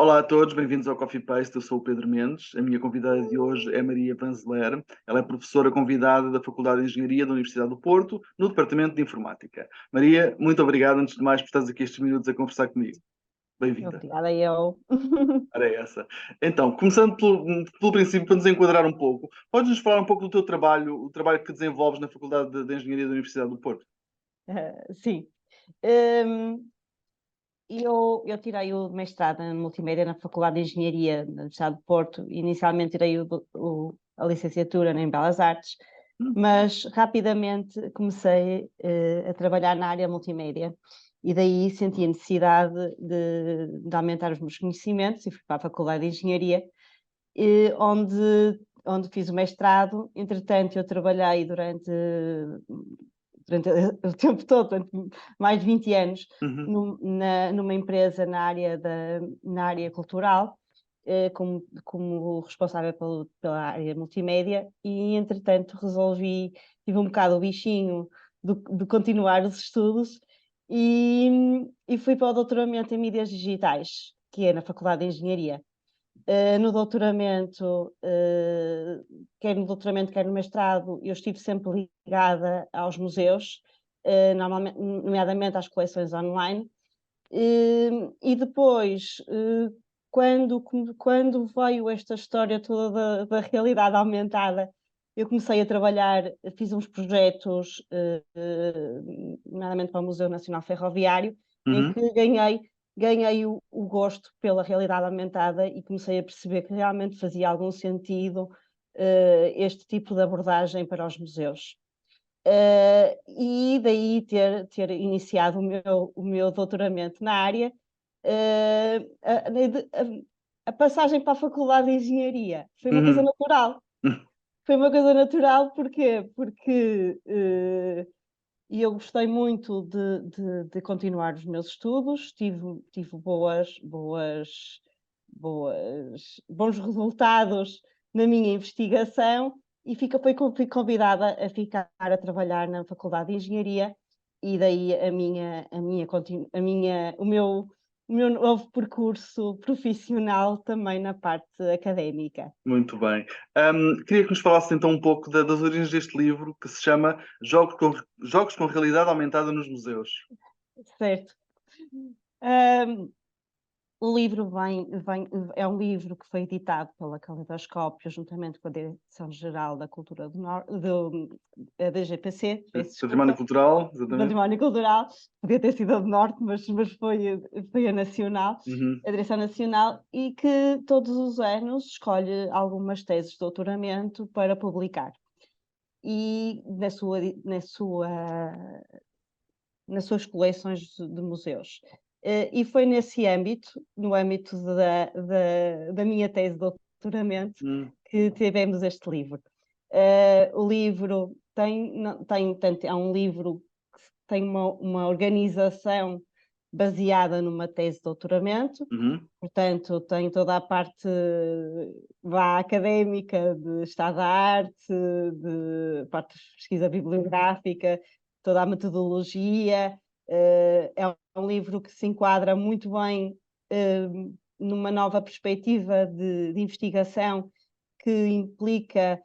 Olá a todos, bem-vindos ao Coffee Paste. Eu sou o Pedro Mendes. A minha convidada de hoje é Maria Vanzeler. Ela é professora convidada da Faculdade de Engenharia da Universidade do Porto, no Departamento de Informática. Maria, muito obrigado, antes de mais, por estares aqui estes minutos a conversar comigo. Bem-vinda. Obrigada, eu. Ora é essa. Então, começando pelo princípio, para nos enquadrar um pouco, podes-nos falar um pouco do teu trabalho, o trabalho que desenvolves na Faculdade de Engenharia da Universidade do Porto? Sim. Hum, eu tirei o mestrado em multimédia na Faculdade de Engenharia da Universidade do Porto. Inicialmente tirei a licenciatura em Belas Artes, mas rapidamente comecei a trabalhar na área multimédia. E daí senti a necessidade de aumentar os meus conhecimentos e fui para a Faculdade de Engenharia, onde fiz o mestrado. Entretanto, eu trabalhei durante o tempo todo, durante mais de 20 anos, Uhum. numa empresa na área cultural, como responsável pela área multimédia, e entretanto tive um bocado o bichinho de continuar os estudos e fui para o doutoramento em mídias digitais, que é na Faculdade de Engenharia. No doutoramento, quer no doutoramento, quer no mestrado, eu estive sempre ligada aos museus, normalmente, nomeadamente às coleções online. E depois, quando veio esta história toda da realidade aumentada, eu comecei a trabalhar, fiz uns projetos, nomeadamente para o Museu Nacional Ferroviário, em Uhum. que ganhei o gosto pela realidade aumentada e comecei a perceber que realmente fazia algum sentido este tipo de abordagem para os museus. E daí ter iniciado o meu doutoramento na área. A passagem para a Faculdade de Engenharia foi uma coisa Uhum. natural. Foi uma coisa natural, porquê? Porque eu gostei muito de continuar os meus estudos, tive bons resultados na minha investigação e fui convidada a ficar a trabalhar na Faculdade de Engenharia, e daí o meu novo percurso profissional também na parte académica. Muito bem. Queria que nos falasse então um pouco das origens deste livro que se chama Jogos com Realidade Aumentada nos Museus. Certo. Um, O livro é um livro que foi editado pela Caleidoscópio, juntamente com a Direção-Geral da Cultura da DGPC, peço Património desculpa, Cultural, exatamente. Património Cultural. Podia ter sido a do Norte, mas foi a Nacional, Uhum. a Direção Nacional, e que todos os anos escolhe algumas teses de doutoramento para publicar. E nas suas coleções de museus. E foi nesse âmbito, no âmbito da minha tese de doutoramento, Uhum. que tivemos este livro. O livro portanto, é um livro que tem uma organização baseada numa tese de doutoramento. Uhum. Portanto, tem toda a parte académica de estado da arte, de parte de pesquisa bibliográfica, toda a metodologia. É um livro que se enquadra muito bem numa nova perspectiva de investigação, que implica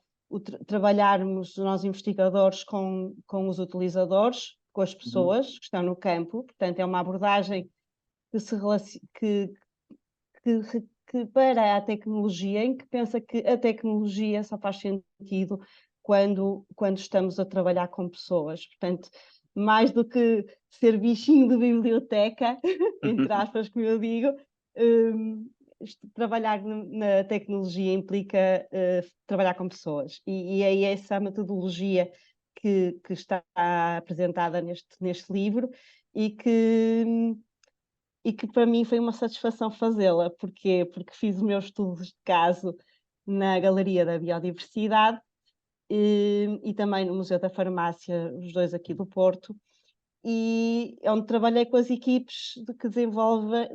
trabalharmos nós investigadores com os utilizadores, com as Uhum. pessoas que estão no campo. Portanto, é uma abordagem que se que, que para a tecnologia, em que pensa que a tecnologia só faz sentido quando estamos a trabalhar com pessoas. Portanto, mais do que ser bichinho de biblioteca, entre aspas, como eu digo, um, trabalhar na tecnologia implica trabalhar com pessoas. E é essa a metodologia que está apresentada neste livro, e que para mim foi uma satisfação fazê-la. Porquê? Porque fiz os meus estudos de caso na Galeria da Biodiversidade e também no Museu da Farmácia, os dois aqui do Porto, e é onde trabalhei com as equipes que desenvolvem,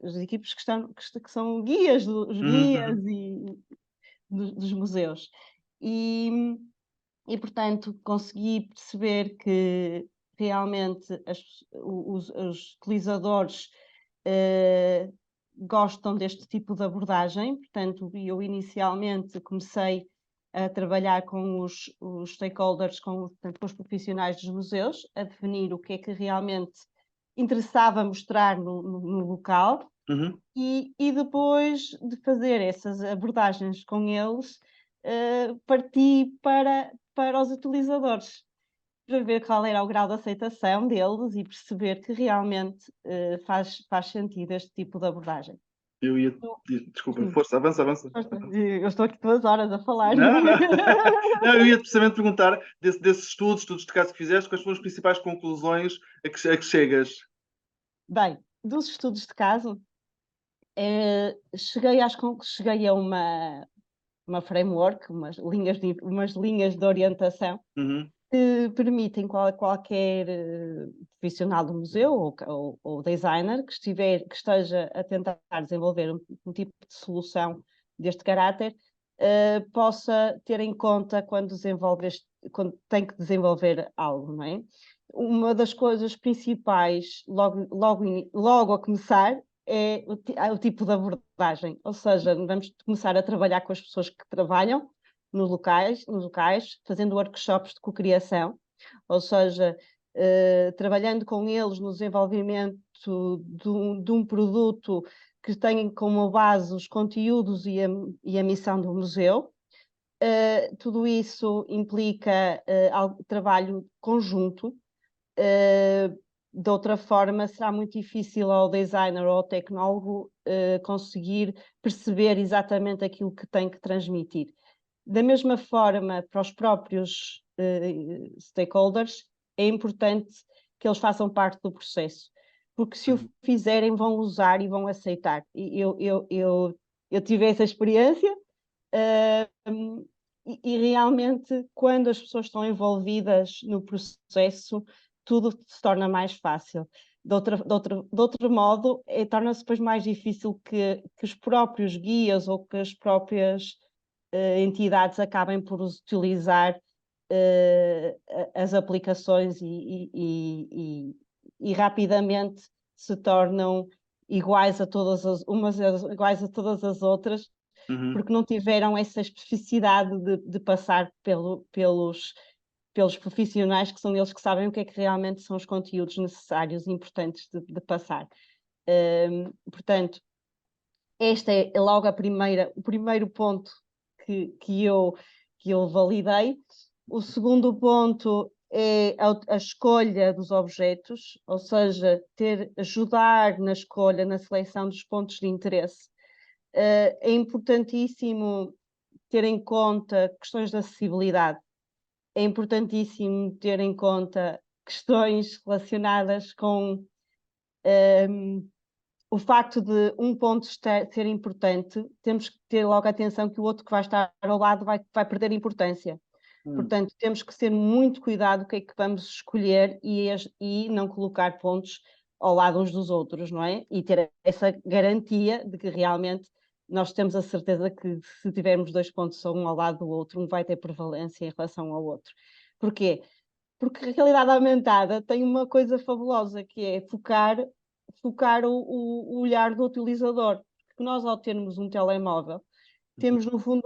as equipes que são guias, os guias Uhum. dos museus. E, portanto, consegui perceber que realmente os utilizadores gostam deste tipo de abordagem. Portanto, eu inicialmente comecei a trabalhar com os stakeholders, portanto, com os profissionais dos museus, a definir o que é que realmente interessava mostrar no local. Uhum. E depois de fazer essas abordagens com eles, parti para os utilizadores, para ver qual era o grau de aceitação deles e perceber que realmente faz sentido este tipo de abordagem. Eu ia. Desculpa, força, avança, avança. Eu estou aqui 2 horas a falar. Não, não. Não, eu ia precisamente perguntar desses estudos de caso que fizeste, quais foram as principais conclusões a que chegas? Bem, dos estudos de caso, cheguei a uma framework, umas linhas de orientação Uhum. que permitem qualquer profissional do museu ou designer que esteja a tentar desenvolver um tipo de solução deste caráter, possa ter em conta quando tem que desenvolver algo, não é? Uma das coisas principais, logo a começar, é o tipo de abordagem, ou seja, vamos começar a trabalhar com as pessoas que trabalham nos locais, fazendo workshops de cocriação, ou seja, trabalhando com eles no desenvolvimento de um produto que tenha como base os conteúdos e a missão do museu. Tudo isso implica trabalho conjunto. De outra forma, será muito difícil ao designer ou ao tecnólogo conseguir perceber exatamente aquilo que tem que transmitir. Da mesma forma, para os próprios stakeholders, é importante que eles façam parte do processo, porque se o fizerem, vão usar e vão aceitar. Eu tive essa experiência, e realmente, quando as pessoas estão envolvidas no processo, tudo se torna mais fácil. De outro modo, torna-se depois mais difícil que os próprios guias ou que as próprias entidades acabem por utilizar as aplicações e rapidamente se tornam iguais a iguais a todas as outras, porque não tiveram essa especificidade de passar pelos profissionais, que são eles que sabem o que é que realmente são os conteúdos necessários e importantes de passar. Portanto, este é logo o primeiro ponto que eu validei. O segundo ponto é a escolha dos objetos, ou seja, ajudar na escolha, na seleção dos pontos de interesse. É importantíssimo ter em conta questões de acessibilidade. É importantíssimo ter em conta questões relacionadas com o facto de um ponto ser importante. Temos que ter logo atenção que o outro que vai estar ao lado vai perder importância. Portanto, temos que ter muito cuidado o que é que vamos escolher e não colocar pontos ao lado uns dos outros, não é? E ter essa garantia de que realmente nós temos a certeza que se tivermos 2 pontos um ao lado do outro, um vai ter prevalência em relação ao outro. Porquê? Porque a realidade aumentada tem uma coisa fabulosa, que é focar o olhar do utilizador. Porque nós, ao termos um telemóvel, temos, no fundo,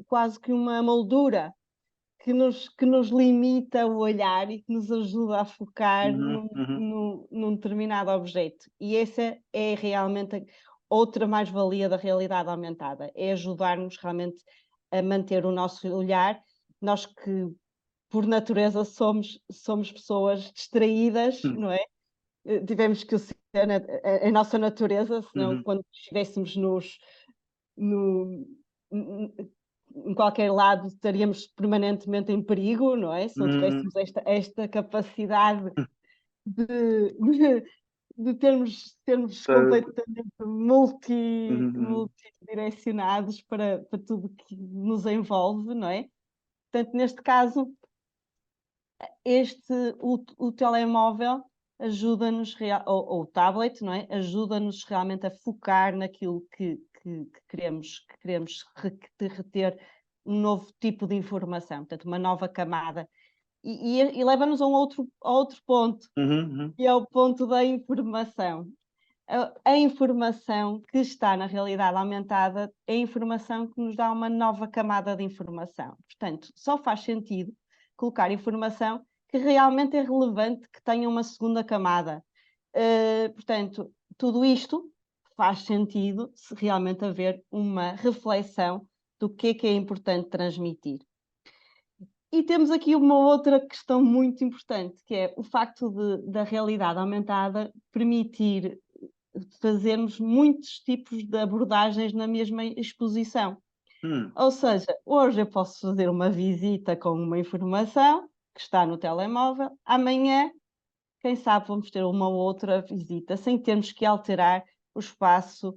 quase que uma moldura que nos limita o olhar e que nos ajuda a focar num determinado objeto. E essa é realmente outra mais-valia da realidade aumentada, é ajudar-nos realmente a manter o nosso olhar. Nós que, por natureza, somos pessoas distraídas, não é? Tivemos que ser a nossa natureza, senão quando estivéssemos em qualquer lado estaríamos permanentemente em perigo, não é? Se não tivéssemos esta capacidade de termos completamente multidirecionados para tudo que nos envolve, não é? Portanto, neste caso, o telemóvel ajuda-nos, ou o tablet, não é? Ajuda-nos realmente a focar naquilo que queremos reter um novo tipo de informação, portanto, uma nova camada. E leva-nos a outro ponto, que é o ponto da informação. a informação que está na realidade aumentada é a informação que nos dá uma nova camada de informação. Portanto, só faz sentido colocar informação que realmente é relevante, que tenha uma segunda camada. Portanto, tudo isto faz sentido se realmente haver uma reflexão do que é importante transmitir. E temos aqui uma outra questão muito importante, que é o facto da realidade aumentada permitir fazermos muitos tipos de abordagens na mesma exposição. Ou seja, hoje eu posso fazer uma visita com uma informação que está no telemóvel, amanhã, quem sabe, vamos ter uma outra visita sem termos que alterar o espaço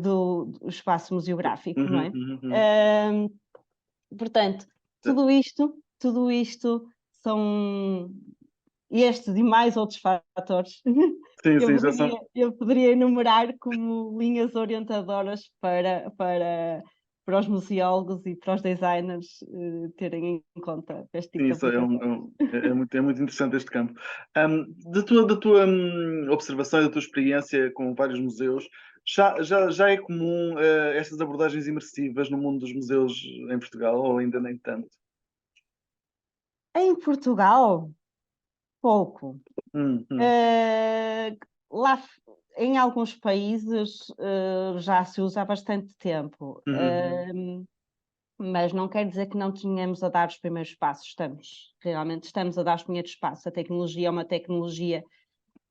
do espaço museográfico, não é? Portanto, tudo isto são estes e mais outros fatores Sim, que sim, já são. eu poderia enumerar como linhas orientadoras para os museólogos e para os designers terem em conta este tipo Sim, de isso aplicação. é muito interessante este campo. Da tua observação e da tua experiência com vários museus, já é comum estas abordagens imersivas no mundo dos museus em Portugal, ou ainda nem tanto? Em Portugal, pouco. Hum, hum, Eh, lá em alguns países já se usa há bastante tempo. uhum, Mas não quer dizer que não tenhamos a dar os primeiros passos. Realmente estamos a dar os primeiros passos. A tecnologia é uma tecnologia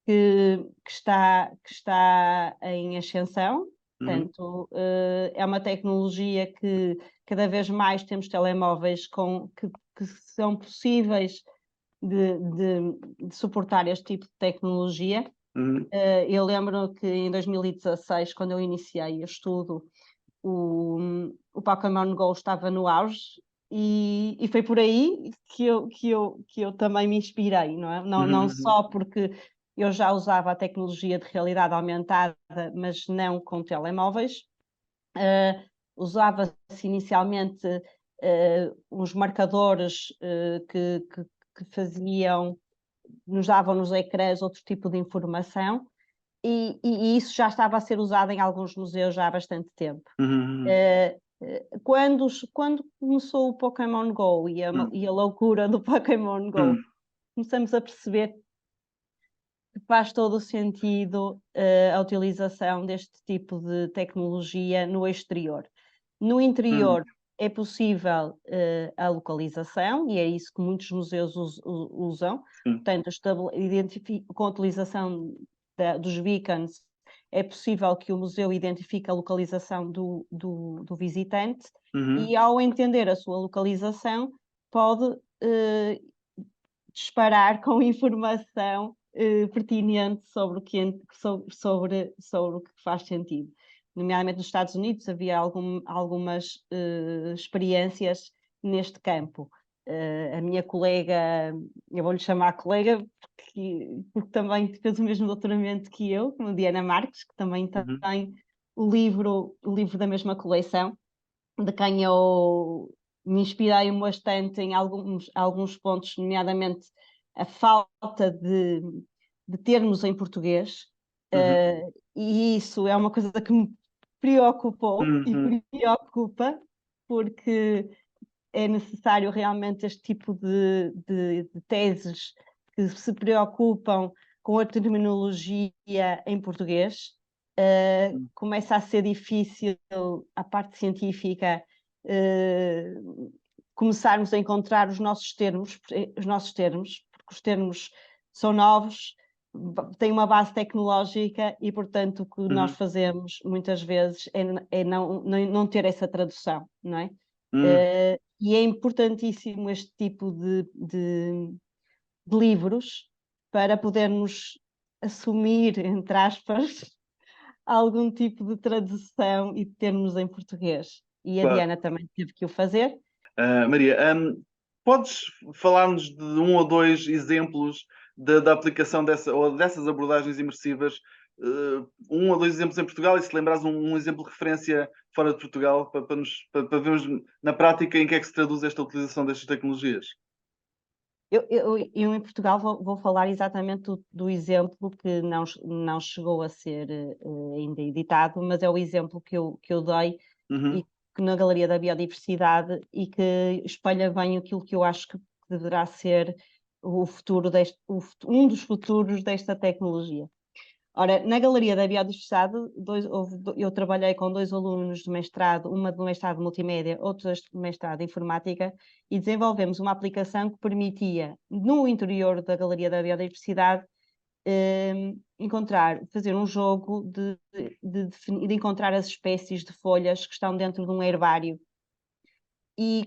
que está em ascensão, uhum, portanto, é uma tecnologia que cada vez mais temos telemóveis que são possíveis de suportar este tipo de tecnologia. uhum, Eu lembro que em 2016, quando eu iniciei o estudo, o Pokémon Go estava no auge e foi por aí que eu também me inspirei, não é? Não uhum, só porque eu já usava a tecnologia de realidade aumentada, mas não com telemóveis. Usava-se inicialmente uns marcadores que faziam, nos davam nos ecrãs outro tipo de informação, e isso já estava a ser usado em alguns museus já há bastante tempo. uhum, Quando começou o Pokémon Go uhum, e a loucura do Pokémon Go, uhum, começamos a perceber que faz todo o sentido a utilização deste tipo de tecnologia no exterior. No interior é possível a localização, e é isso que muitos museus usam. sim, Portanto, com a utilização dos beacons, é possível que o museu identifique a localização do visitante uhum, e, ao entender a sua localização, pode disparar com informação pertinente sobre sobre o que faz sentido. Nomeadamente nos Estados Unidos havia algumas experiências neste campo. A minha colega, eu vou-lhe chamar colega, porque também fez o mesmo doutoramento que eu, como Diana Marques, que também uhum, tem o livro da mesma coleção, de quem eu me inspirei bastante em alguns pontos, nomeadamente a falta de termos em português, uhum, e isso é uma coisa que me preocupou e uhum, preocupa, porque é necessário realmente este tipo de teses que se preocupam com a terminologia em português. Começa a ser difícil a parte científica começarmos a encontrar os nossos termos, porque os termos são novos, têm uma base tecnológica e, portanto, o que nós uhum, fazemos muitas vezes é não ter essa tradução, não é? uhum. E é importantíssimo este tipo de livros para podermos assumir, entre aspas, algum tipo de tradução e termos em português. E a Claro. Diana também teve que o fazer. Maria, podes falar-nos de um ou dois exemplos da aplicação ou dessas abordagens imersivas? Um ou dois exemplos em Portugal, e se lembrares um exemplo de referência fora de Portugal, para vermos na prática em que é que se traduz esta utilização destas tecnologias. Eu em Portugal vou falar exatamente do exemplo que não chegou a ser ainda editado, mas é o exemplo que eu dei e que na Galeria da Biodiversidade e que espelha bem aquilo que eu acho que deverá ser o futuro um dos futuros desta tecnologia. Ora, na Galeria da Biodiversidade, eu trabalhei com 2 alunos de mestrado, uma de mestrado multimédia, outra de mestrado informática, e desenvolvemos uma aplicação que permitia, no interior da Galeria da Biodiversidade, fazer um jogo de encontrar as espécies de folhas que estão dentro de um herbário. E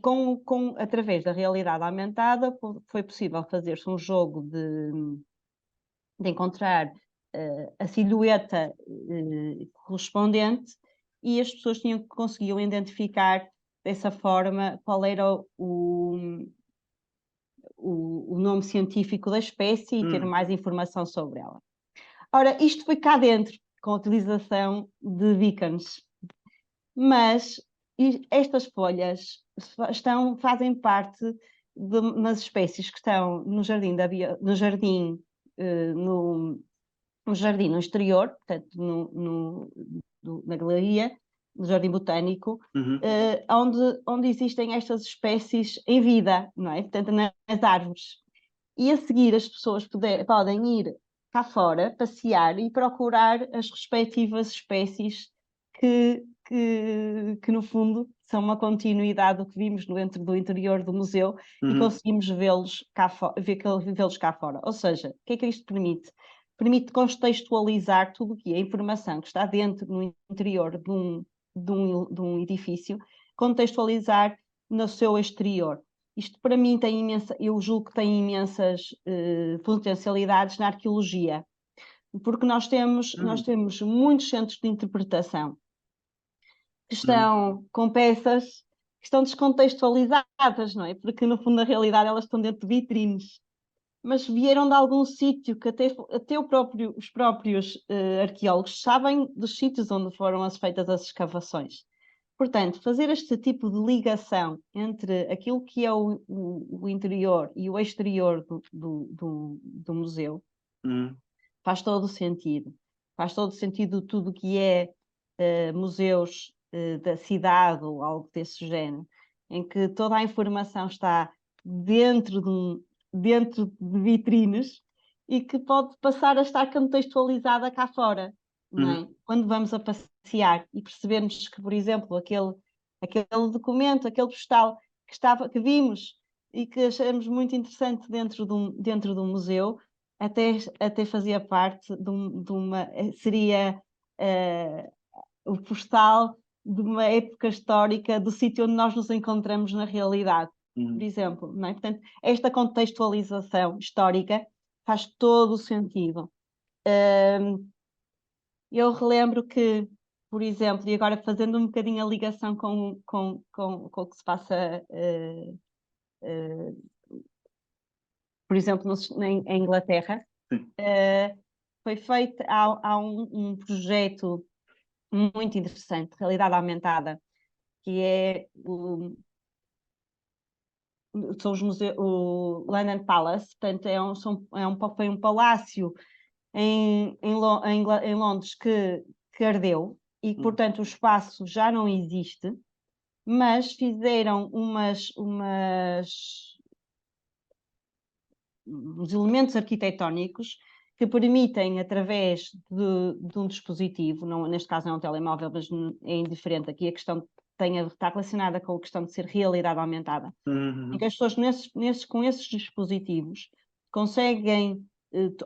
através da realidade aumentada foi possível fazer-se um jogo de encontrar a silhueta correspondente e as pessoas conseguiam identificar dessa forma qual era o nome científico da espécie e ter mais informação sobre ela. Ora, isto foi cá dentro, com a utilização de beacons, mas estas folhas fazem parte de umas espécies que estão no jardim no exterior, portanto, na galeria, no Jardim Botânico, onde existem estas espécies em vida, não é? Portanto, nas árvores. E a seguir as pessoas podem ir cá fora, passear e procurar as respectivas espécies que no fundo são uma continuidade do que vimos dentro do interior do museu e conseguimos vê-los cá fora. Ou seja, o que é que isto permite? Permite contextualizar tudo o que é informação que está dentro, no interior de um edifício, contextualizar no seu exterior. Isto para mim eu julgo que tem imensas potencialidades na arqueologia, porque nós temos muitos centros de interpretação que estão com peças que estão descontextualizadas, não é? Porque no fundo, na realidade, elas estão dentro de vitrines, mas vieram de algum sítio que até os próprios arqueólogos sabem dos sítios onde foram feitas as escavações. Portanto, fazer este tipo de ligação entre aquilo que é o interior e o exterior do museu faz todo o sentido. Faz todo o sentido tudo o que é museus da cidade ou algo desse género, em que toda a informação está dentro de vitrines e que pode passar a estar contextualizada cá fora. Não é? Quando vamos a passear e percebemos que, por exemplo, aquele documento, aquele postal que vimos e que achamos muito interessante dentro de um museu, até fazia parte seria o postal de uma época histórica do sítio onde nós nos encontramos na realidade, por exemplo. Não é? Portanto, esta contextualização histórica faz todo o sentido. Eu relembro que, por exemplo, e agora fazendo um bocadinho a ligação com o que se passa, por exemplo, em Inglaterra, foi feito, há um projeto muito interessante, realidade aumentada, que é são os museus, o London Palace, portanto foi um palácio em Londres que ardeu e, portanto, o espaço já não existe, mas fizeram uns elementos arquitetónicos que permitem, através de um dispositivo, neste caso não é um telemóvel, mas é indiferente, aqui a questão está relacionada com a questão de ser realidade aumentada, em que as pessoas com esses dispositivos conseguem,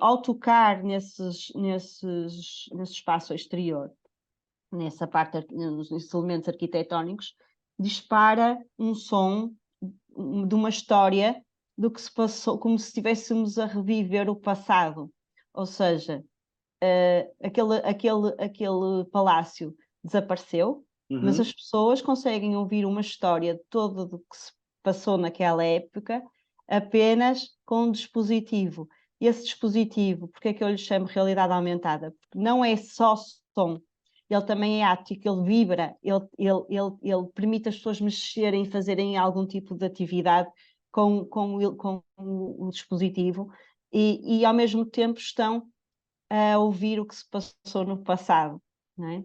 ao tocar nesse espaço exterior, nessa parte, nos elementos arquitetónicos, dispara um som de uma história do que se passou, como se estivéssemos a reviver o passado. Ou seja, aquele palácio desapareceu, mas as pessoas conseguem ouvir uma história toda do que se passou naquela época apenas com um dispositivo. E esse dispositivo, porque é que eu lhe chamo realidade aumentada? Porque não é só som, ele também é áptico, ele vibra, ele permite as pessoas mexerem e fazerem algum tipo de atividade com o dispositivo e ao mesmo tempo estão a ouvir o que se passou no passado, não é?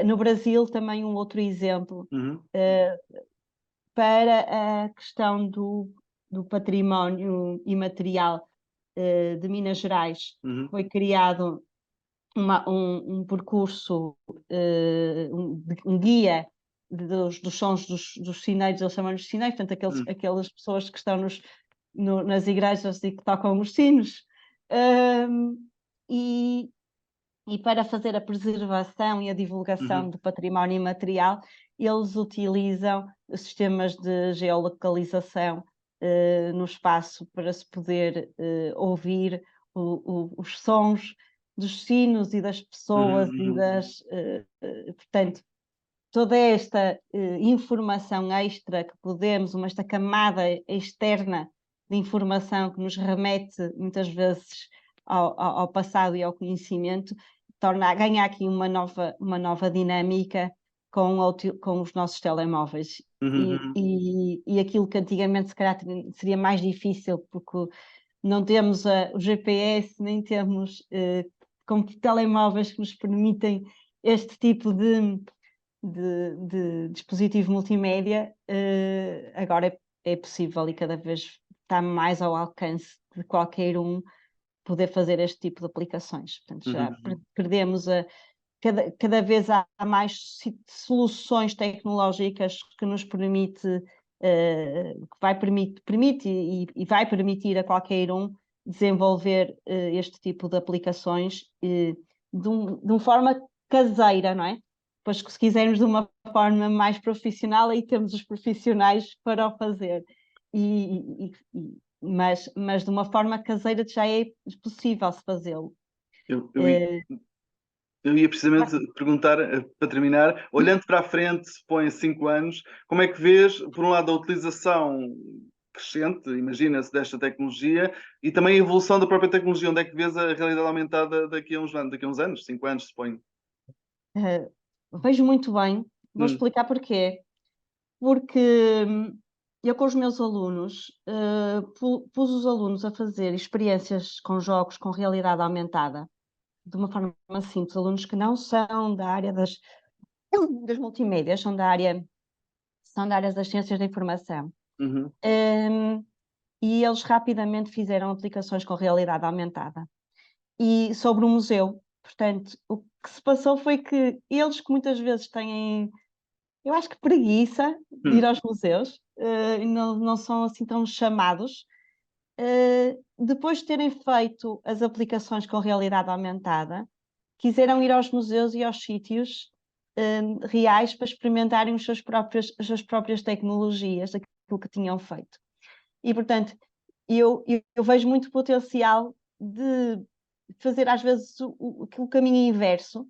No Brasil também um outro exemplo para a questão do património imaterial de Minas Gerais. Foi criado um percurso, um guia dos sons dos sineiros, eles chamam-nos sineiros, portanto, aquelas pessoas que estão nas igrejas e que tocam os sinos. E para fazer a preservação e a divulgação do património imaterial, eles utilizam sistemas de geolocalização no espaço para se poder ouvir os sons dos sinos e das pessoas portanto, toda esta informação extra que podemos, esta camada externa de informação que nos remete muitas vezes ao passado e ao conhecimento, ganha aqui uma nova dinâmica com os nossos telemóveis. E aquilo que antigamente se calhar seria mais difícil, porque não temos o GPS, nem temos telemóveis que nos permitem este tipo de dispositivo multimédia, agora é possível e cada vez está mais ao alcance de qualquer um poder fazer este tipo de aplicações. Portanto, já perdemos cada vez há mais soluções tecnológicas que nos permite e vai permitir a qualquer um desenvolver este tipo de aplicações de uma forma caseira, não é? Pois se quisermos de uma forma mais profissional, aí temos os profissionais para o fazer. Mas de uma forma caseira já é possível se fazê-lo. Eu ia precisamente perguntar, para terminar, olhando para a frente, se põe 5 anos, como é que vês, por um lado, a utilização crescente, imagina-se, desta tecnologia, e também a evolução da própria tecnologia? Onde é que vês a realidade aumentada daqui a uns anos, 5 anos, suponho? Vejo muito bem, vou explicar porquê. Porque eu com os meus alunos, pus os alunos a fazer experiências com jogos com realidade aumentada, de uma forma simples, alunos que não são da área das multimédias, são da área das ciências da informação. E eles rapidamente fizeram aplicações com realidade aumentada. E sobre o museu, portanto, o que se passou foi que eles que muitas vezes têm, eu acho que preguiça de ir aos museus, e não são assim tão chamados, depois de terem feito as aplicações com realidade aumentada, quiseram ir aos museus e aos sítios reais para experimentarem as suas próprias tecnologias, aquilo que tinham feito. E, portanto, eu vejo muito potencial de fazer, às vezes, o caminho inverso,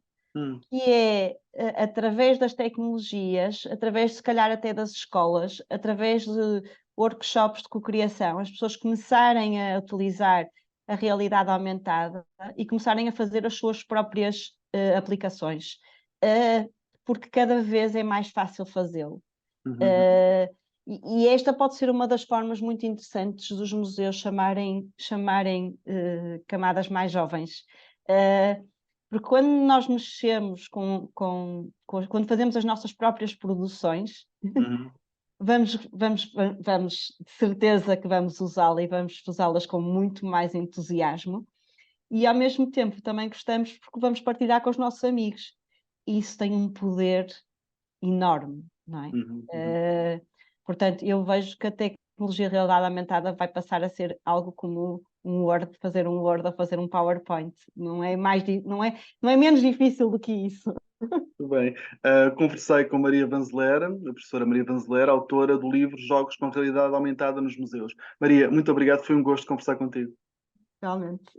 que é, através das tecnologias, através, se calhar, até das escolas, através de workshops de cocriação, as pessoas começarem a utilizar a realidade aumentada e começarem a fazer as suas próprias aplicações, porque cada vez é mais fácil fazê-lo. E esta pode ser uma das formas muito interessantes dos museus chamarem camadas mais jovens. Porque quando nós mexemos quando fazemos as nossas próprias produções, vamos de certeza que vamos usá-la e vamos usá-las com muito mais entusiasmo. E ao mesmo tempo também gostamos porque vamos partilhar com os nossos amigos. E isso tem um poder enorme, não é? Portanto, eu vejo que a tecnologia de realidade aumentada vai passar a ser algo como fazer um Word ou fazer um PowerPoint. Não é menos difícil do que isso. Muito bem. Conversei com Maria Vanzeler, a professora Maria Vanzeler, autora do livro Jogos com Realidade Aumentada nos Museus. Maria, muito obrigado, foi um gosto conversar contigo. Realmente.